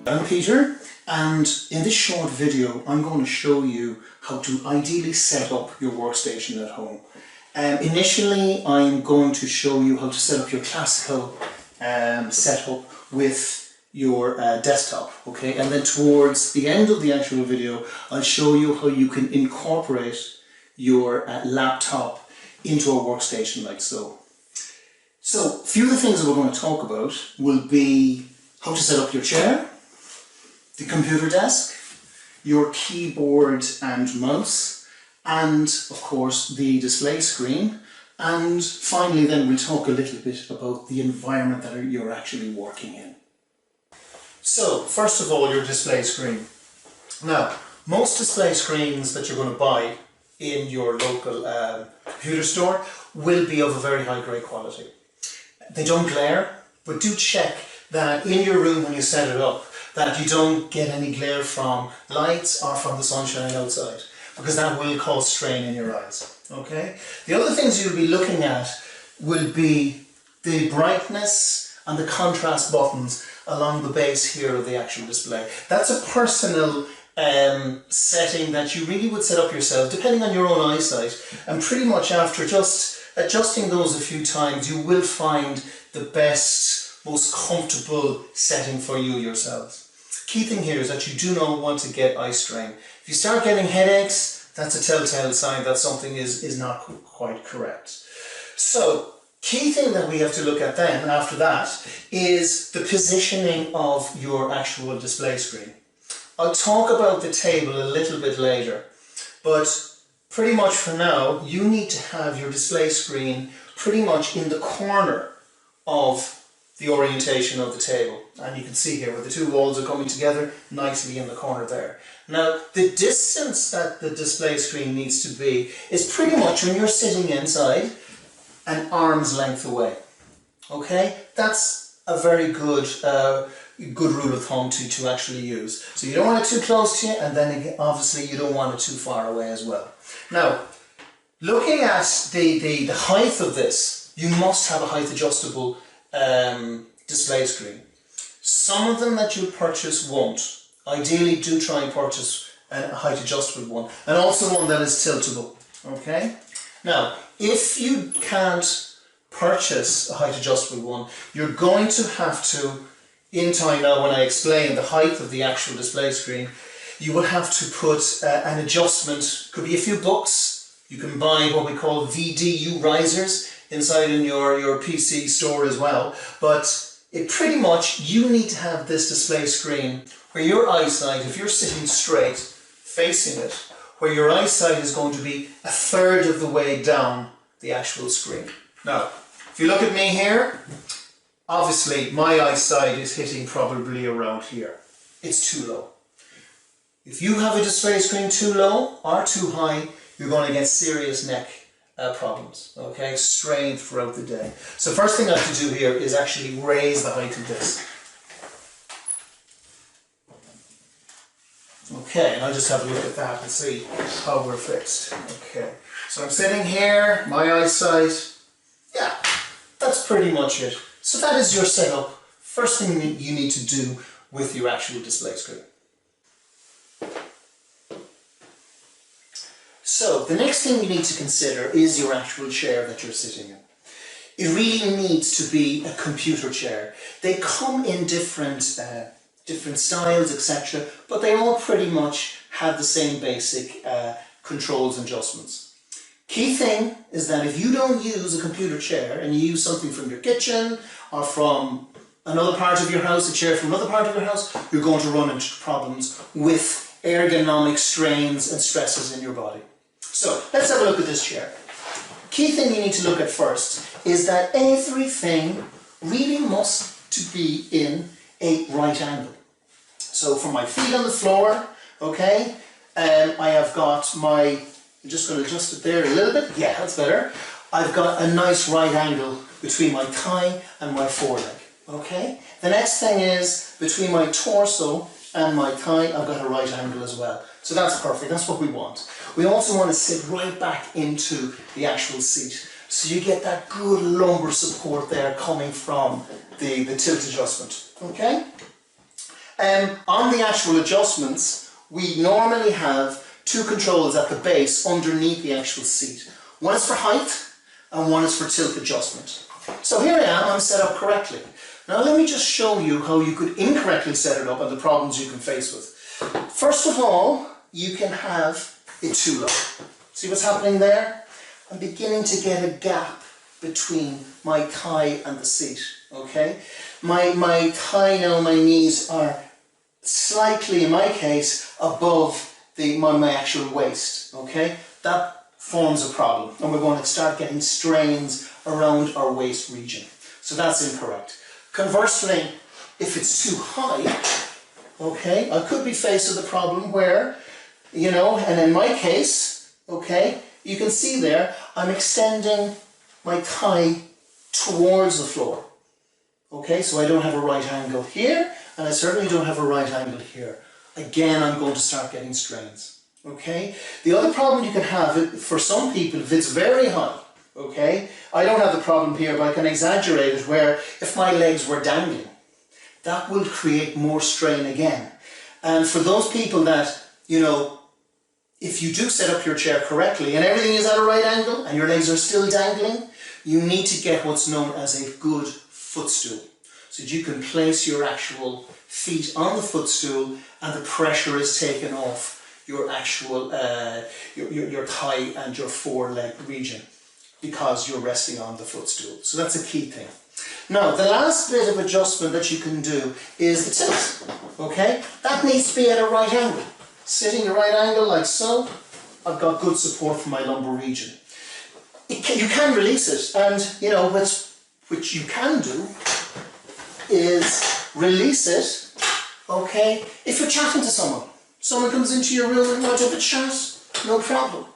I'm Peter, and in this short video I'm going to show you how to ideally set up your workstation at home. Initially I'm going to show you how to set up your classical setup with your desktop, okay? And then towards the end of the actual video I'll show you how you can incorporate your laptop into a workstation like so. So a few of the things that we're going to talk about will be how to set up your chair, the computer desk, your keyboard and mouse, and of course the display screen. And finally then we'll talk a little bit about the environment that you're actually working in. So first of all, your display screen. Now, most display screens that you're going to buy in your local computer store will be of a very high grade quality. They don't glare, but do check that in your room when you set it up that you don't get any glare from lights or from the sunshine outside, because that will cause strain in your eyes. Okay? The other things you'll be looking at will be the brightness and the contrast buttons along the base here of the actual display. That's a personal setting that you really would set up yourself depending on your own eyesight, and pretty much after just adjusting those a few times you will find the best, most comfortable setting for you yourselves. Key thing here is that you do not want to get eye strain. If you start getting headaches, that's a telltale sign that something is not quite correct. So key thing that we have to look at then after that is the positioning of your actual display screen. I'll talk about the table a little bit later, but pretty much for now you need to have your display screen pretty much in the corner of the orientation of the table, and you can see here where the two walls are coming together nicely in the corner there. Now the distance that the display screen needs to be is pretty much, when you're sitting inside, an arm's length away. Okay, that's a very good rule of thumb to actually use. So you don't want it too close to you, and then again, obviously you don't want it too far away as well. Now, looking at the height of this, you must have a height adjustable display screen. Some of them that you purchase won't. Ideally do try and purchase a height adjustable one, and also one that is tiltable. Okay? Now, if you can't purchase a height adjustable one, you're going to have to, in time now when I explain the height of the actual display screen, you will have to put an adjustment. Could be a few bucks. You can buy what we call VDU risers inside in your PC store as well, but it pretty much, you need to have this display screen where your eyesight, if you're sitting straight facing it, where your eyesight is going to be a third of the way down the actual screen. Now, if you look at me here, obviously my eyesight is hitting probably around here. It's too low. If you have a display screen too low or too high, you're going to get serious neck problems, okay? Strain throughout the day. So first thing I have to do here is actually raise the height of this. Okay, and I'll just have a look at that and see how we're fixed. Okay, so I'm sitting here, my eyesight, yeah, that's pretty much it. So that is your setup. First thing you need to do with your actual display screen. So the next thing you need to consider is your actual chair that you're sitting in. It really needs to be a computer chair. They come in different styles, etc., but they all pretty much have the same basic controls and adjustments. Key thing is that if you don't use a computer chair and you use something from your kitchen or from another part of your house, a chair from another part of your house, you're going to run into problems with ergonomic strains and stresses in your body. So let's have a look at this chair. Key thing you need to look at first is that everything really must to be in a right angle. So for my feet on the floor, okay, I have got my, I'm just going to adjust it there a little bit, yeah, that's better. I've got a nice right angle between my thigh and my foreleg, okay. The next thing is between my torso and my thigh, I've got a right angle as well. So that's perfect, that's what we want. We also want to sit right back into the actual seat. So you get that good lumbar support there coming from the tilt adjustment, okay? On the actual adjustments, we normally have two controls at the base underneath the actual seat. One is for height and one is for tilt adjustment. So here I am, I'm set up correctly. Now let me just show you how you could incorrectly set it up and the problems you can face with. First of all, you can have it too low. See what's happening there? I'm beginning to get a gap between my thigh and the seat, okay? My thigh now, my knees are slightly, in my case, above my actual waist, okay? That forms a problem, and we're going to start getting strains around our waist region. So that's incorrect. Conversely, if it's too high, okay, I could be faced with a problem where, you know, and in my case, okay, you can see there, I'm extending my thigh towards the floor. Okay, so I don't have a right angle here, and I certainly don't have a right angle here. Again, I'm going to start getting strains. Okay, the other problem you can have, for some people, if it's very high, okay, I don't have the problem here, but I can exaggerate it, where if my legs were dangling, that will create more strain again. And for those people that, you know, if you do set up your chair correctly and everything is at a right angle and your legs are still dangling, you need to get what's known as a good footstool, so that you can place your actual feet on the footstool and the pressure is taken off your actual your thigh and your foreleg region, because you're resting on the footstool. So that's a key thing. Now, the last bit of adjustment that you can do is the tilt. Okay, that needs to be at a right angle. Sitting at a right angle like so, I've got good support from my lumbar region. You can release it, and you know, which you can do is release it, okay, if you're chatting to someone. Someone comes into your room and you want to have a chat, no problem.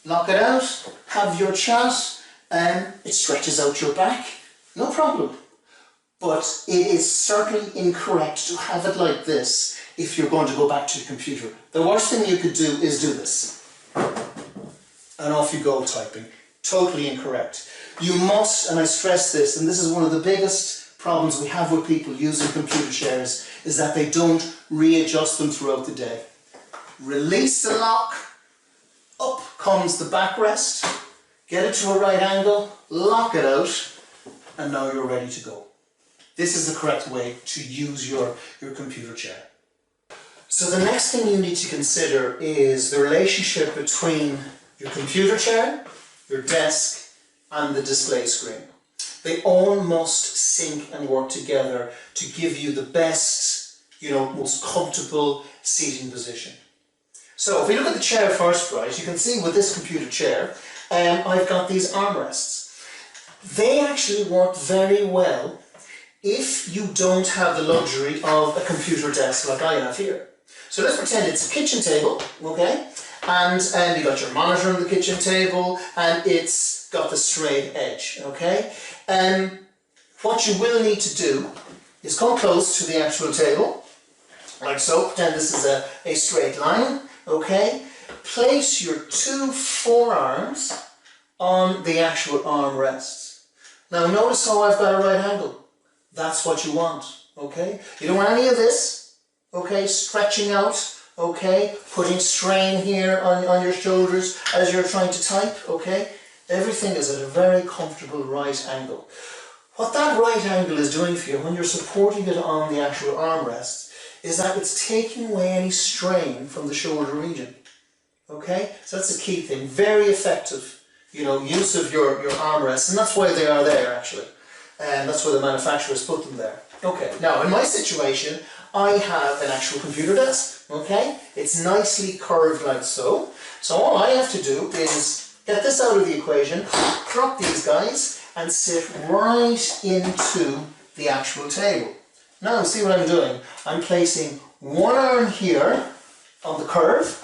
Lock it out, have your chat, and it stretches out your back, no problem. But it is certainly incorrect to have it like this if you're going to go back to your computer. The worst thing you could do is do this. And off you go typing. Totally incorrect. You must, and I stress this, and this is one of the biggest problems we have with people using computer chairs, is that they don't readjust them throughout the day. Release the lock, up comes the backrest, get it to a right angle, lock it out, and now you're ready to go. This is the correct way to use your computer chair. So the next thing you need to consider is the relationship between your computer chair, your desk, and the display screen. They all must sync and work together to give you the best, you know, most comfortable seating position. So if we look at the chair first, right, you can see with this computer chair, I've got these armrests. They actually work very well if you don't have the luxury of a computer desk like I have here. So let's pretend it's a kitchen table, okay? And you got your monitor on the kitchen table, and it's got the straight edge, okay? What you will need to do is come close to the actual table, like so. Pretend this is a straight line, okay? Place your two forearms on the actual armrests. Now notice how I've got a right angle. That's what you want, okay? You don't want any of this, okay? Stretching out, okay? Putting strain here on your shoulders as you're trying to type, okay? Everything is at a very comfortable right angle. What that right angle is doing for you when you're supporting it on the actual armrest is that it's taking away any strain from the shoulder region, okay? So that's the key thing. Very effective, you know, use of your armrests, and that's why they are there actually. And that's why the manufacturers put them there. Okay, now in my situation, I have an actual computer desk, okay? It's nicely curved like so. So all I have to do is get this out of the equation, drop these guys, and sit right into the actual table. Now see what I'm doing? I'm placing one arm here on the curve,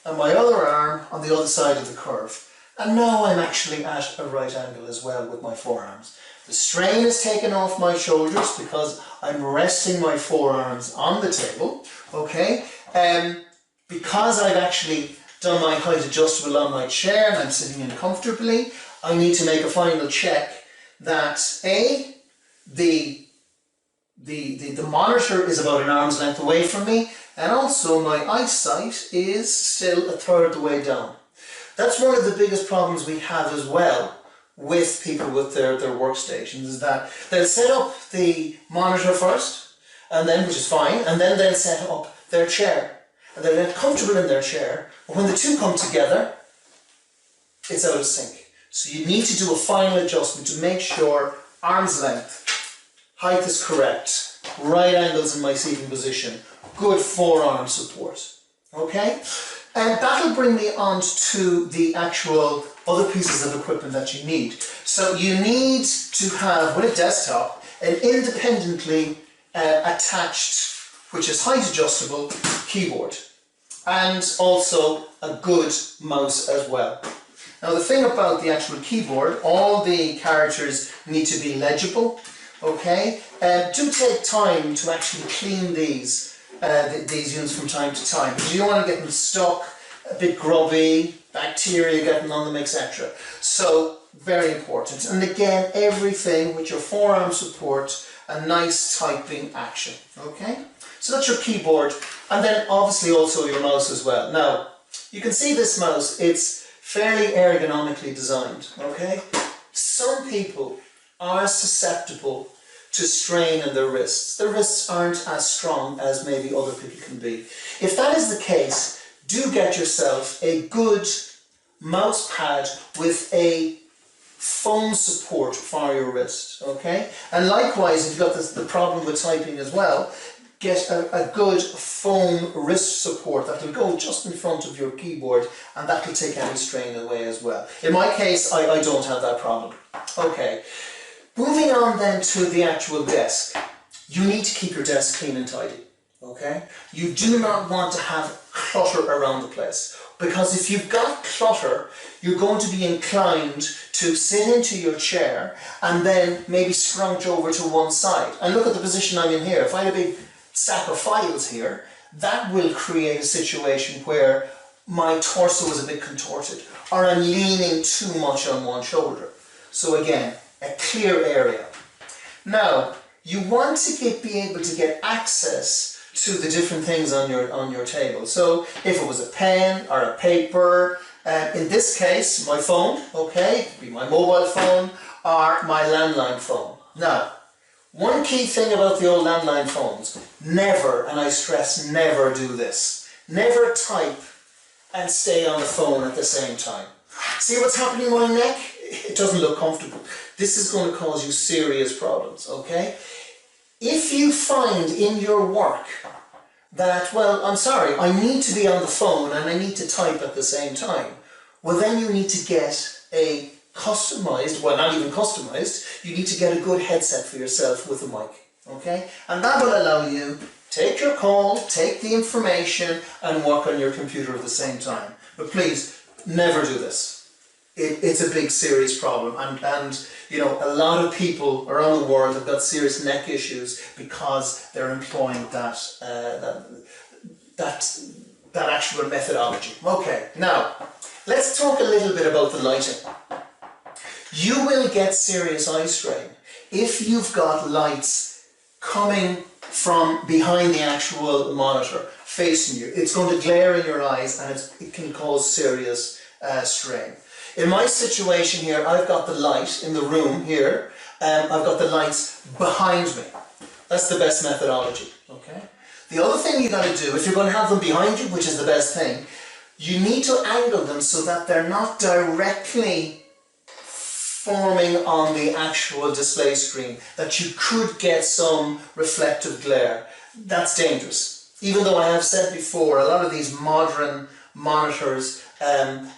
and my other arm on the other side of the curve. And now I'm actually at a right angle as well with my forearms. The strain is taken off my shoulders because I'm resting my forearms on the table, okay? Because I've actually done my height adjustable on my chair and I'm sitting in comfortably, I need to make a final check that A, the the monitor is about an arm's length away from me, and also my eyesight is still a third of the way down. That's one of the biggest problems we have as well with people with their workstations, is that they'll set up the monitor first, and then, which is fine, and then they'll set up their chair. And they'll get comfortable in their chair, but when the two come together, it's out of sync. So you need to do a final adjustment to make sure arm's length, height is correct, right angles in my seating position, good forearm support. Okay? And that'll bring me on to the actual other pieces of equipment that you need. So you need to have, with a desktop, an independently attached, which is height adjustable, keyboard. And also a good mouse as well. Now the thing about the actual keyboard, all the characters need to be legible. Okay? Do take time to actually clean these units from time to time, because you don't want to get them stuck, a bit grubby, bacteria getting on them, etc. So, very important. And again, everything with your forearm support, a nice typing action. Okay? So that's your keyboard, and then obviously also your mouse as well. Now, you can see this mouse, it's fairly ergonomically designed. Okay? Some people are susceptible to strain in their wrists. Their wrists aren't as strong as maybe other people can be. If that is the case, do get yourself a good mouse pad with a foam support for your wrist, okay? And likewise, if you've got the problem with typing as well, get a good foam wrist support that will go just in front of your keyboard, and that will take any strain away as well. In my case, I don't have that problem. Okay. Moving on then to the actual desk. You need to keep your desk clean and tidy, okay? You do not want to have clutter around the place, because if you've got clutter, you're going to be inclined to sit into your chair and then maybe scrunch over to one side. And look at the position I'm in here. If I had a big stack of files here, that will create a situation where my torso is a bit contorted, or I'm leaning too much on one shoulder. So again, a clear area. Now, you want to be able to get access to the different things on your table. So, if it was a pen or a paper, in this case, my phone, okay, it could be my mobile phone or my landline phone. Now, one key thing about the old landline phones, never, and I stress never, do this. Never type and stay on the phone at the same time. See what's happening in my neck? It doesn't look comfortable. This is going to cause you serious problems, okay? If you find in your work that, well, I'm sorry, I need to be on the phone and I need to type at the same time, well then you need to get a customized, well not even customized, you need to get a good headset for yourself with a mic, okay? And that will allow you to take your call, take the information and work on your computer at the same time. But please, never do this. It's a big serious problem, and you know, a lot of people around the world have got serious neck issues because they're employing that actual methodology. Okay, now let's talk a little bit about the lighting. You will get serious eye strain if you've got lights coming from behind the actual monitor facing you. It's going to glare in your eyes, and it can cause serious strain. In my situation here, I've got the light in the room here, I've got the lights behind me. That's the best methodology, okay? The other thing you got to do, if you're going to have them behind you, which is the best thing, you need to angle them so that they're not directly forming on the actual display screen, that you could get some reflective glare. That's dangerous. Even though I have said before, a lot of these modern monitors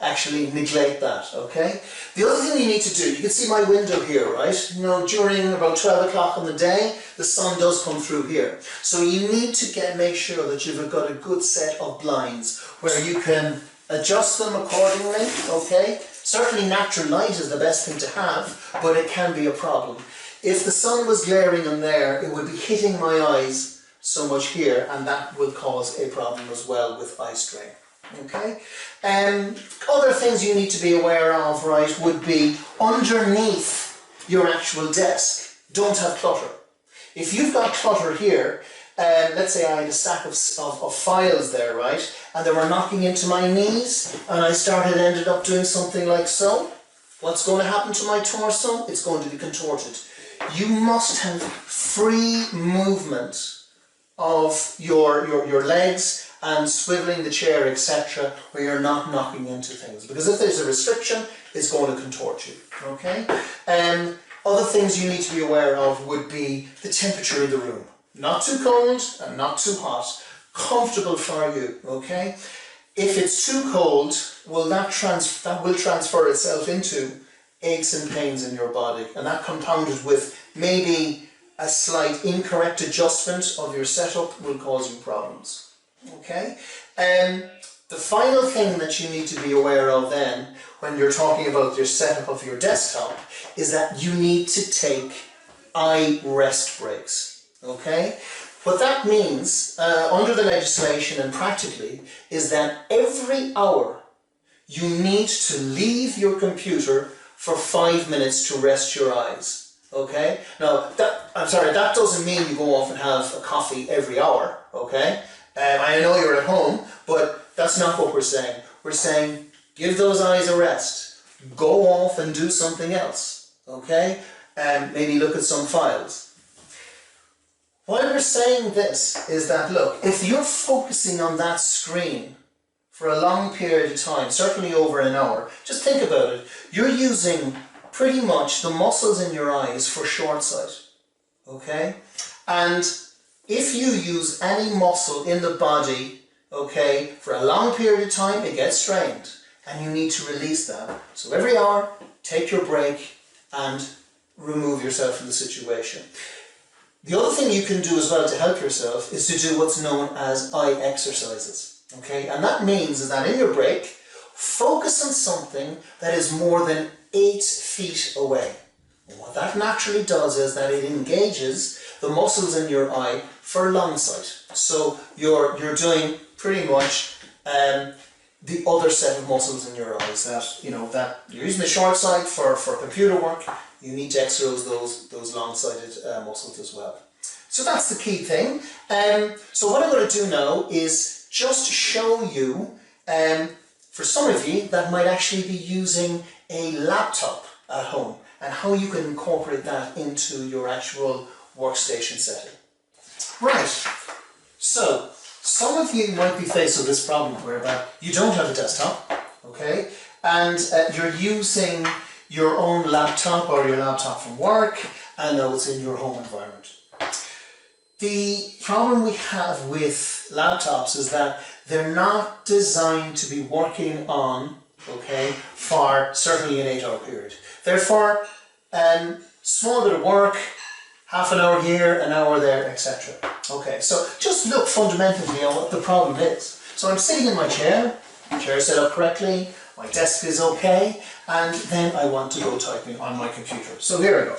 actually neglect that, okay? The other thing you need to do, you can see my window here, right? You know, during about 12 o'clock in the day, the sun does come through here. So you need to make sure that you've got a good set of blinds where you can adjust them accordingly, okay? Certainly natural light is the best thing to have, but it can be a problem. If the sun was glaring in there, it would be hitting my eyes so much here, and that will cause a problem as well with eye strain. Okay? Other things you need to be aware of, right, would be underneath your actual desk. Don't have clutter. If you've got clutter here, let's say I had a stack of files there, right, and they were knocking into my knees, and I ended up doing something like so, what's going to happen to my torso? It's going to be contorted. You must have free movement of your legs and swiveling the chair, etc., where you're not knocking into things. Because if there's a restriction, it's going to contort you. Okay? Other things you need to be aware of would be the temperature in the room. Not too cold and not too hot. Comfortable for you. Okay? If it's too cold, well, that will transfer itself into aches and pains in your body, and that compounded with maybe a slight incorrect adjustment of your setup will cause you problems. Okay? The final thing that you need to be aware of then, when you're talking about your setup of your desktop, is that you need to take eye rest breaks. Okay? What that means, under the legislation and practically, is that every hour you need to leave your computer for 5 minutes to rest your eyes. Okay? Now, that doesn't mean you go off and have a coffee every hour. Okay? I know you're at home, but that's not what we're saying. We're saying, give those eyes a rest. Go off and do something else. Okay? Maybe look at some files. Why we're saying this is that, look, if you're focusing on that screen for a long period of time, certainly over an hour, just think about it. You're using pretty much the muscles in your eyes for short sight. Okay? And if you use any muscle in the body, okay, for a long period of time, it gets strained and you need to release that. So every hour, take your break and remove yourself from the situation. The other thing you can do as well to help yourself is to do what's known as eye exercises. Okay, and that means is that in your break, focus on something that is more than 8 feet away. And what that naturally does is that it engages the muscles in your eye for long sight. So you're doing pretty much the other set of muscles in your eyes that, you know, that you're using the short sight for computer work. You need to exercise those long-sighted muscles as well. So that's the key thing. So what I'm going to do now is just show you, for some of you that might actually be using a laptop at home, and how you can incorporate that into your actual workstation setting. Right, so some of you might be faced with this problem whereby you don't have a desktop, okay, and you're using your own laptop or your laptop from work, and now it's in your home environment. The problem we have with laptops is that they're not designed to be working on, okay, for certainly an 8-hour period. They're for small bit of work, half an hour here, an hour there, etc. Okay, so just look fundamentally at what the problem is. So I'm sitting in my chair set up correctly, my desk is okay, and then I want to go typing on my computer. So here I go.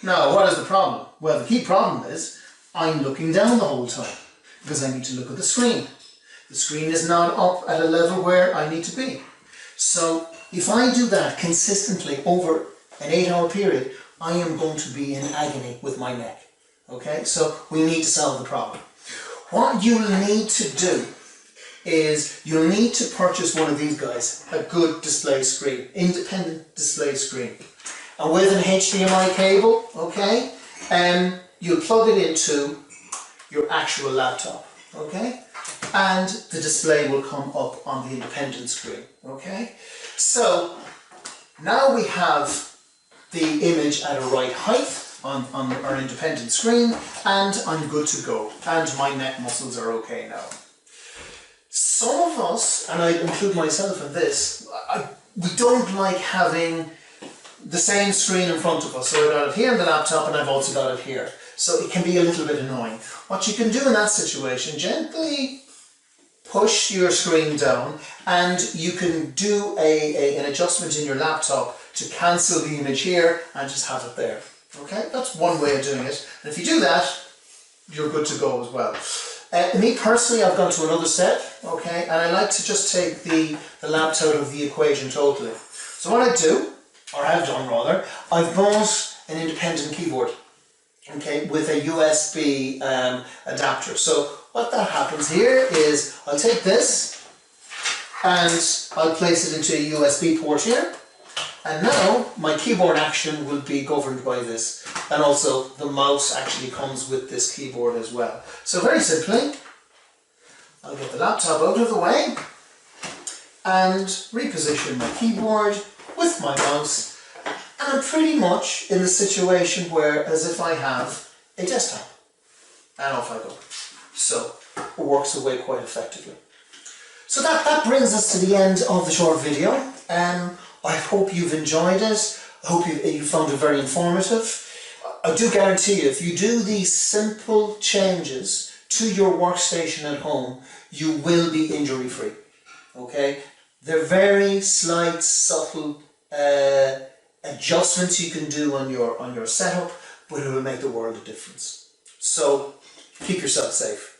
Now, what is the problem? Well, the key problem is I'm looking down the whole time because I need to look at the screen. The screen is not up at a level where I need to be. So if I do that consistently over an 8-hour period, I am going to be in agony with my neck. Okay, so we need to solve the problem. What you'll need to do is you'll need to purchase one of these guys, a good display screen, independent display screen. And with an HDMI cable, okay, you'll plug it into your actual laptop, okay, and the display will come up on the independent screen, okay. So now we have the image at a right height on our independent screen, and I'm good to go, and my neck muscles are okay now. Some of us, and I include myself in this, we don't like having the same screen in front of us. So I've got it here on the laptop and I've also got it here. So it can be a little bit annoying. What you can do in that situation, gently push your screen down and you can do an adjustment in your laptop to cancel the image here and just have it there. Okay, that's one way of doing it. And if you do that, you're good to go as well. Me personally, I've gone to another set, okay, and I like to just take the laptop out of the equation totally. So what I do, or have done rather, I've bought an independent keyboard, okay, with a USB adapter. So what that happens here is I'll take this and I'll place it into a USB port here, and now my keyboard action will be governed by this, and also the mouse actually comes with this keyboard as well. So very simply, I'll get the laptop out of the way and reposition my keyboard with my mouse, and I'm pretty much in the situation where as if I have a desktop, and off I go. So it works away quite effectively. So that brings us to the end of the short video. I hope you've enjoyed it. I hope you found it very informative. I do guarantee you, if you do these simple changes to your workstation at home, you will be injury free. Okay? They're very slight, subtle adjustments you can do on your setup, but it will make the world of difference. So keep yourself safe.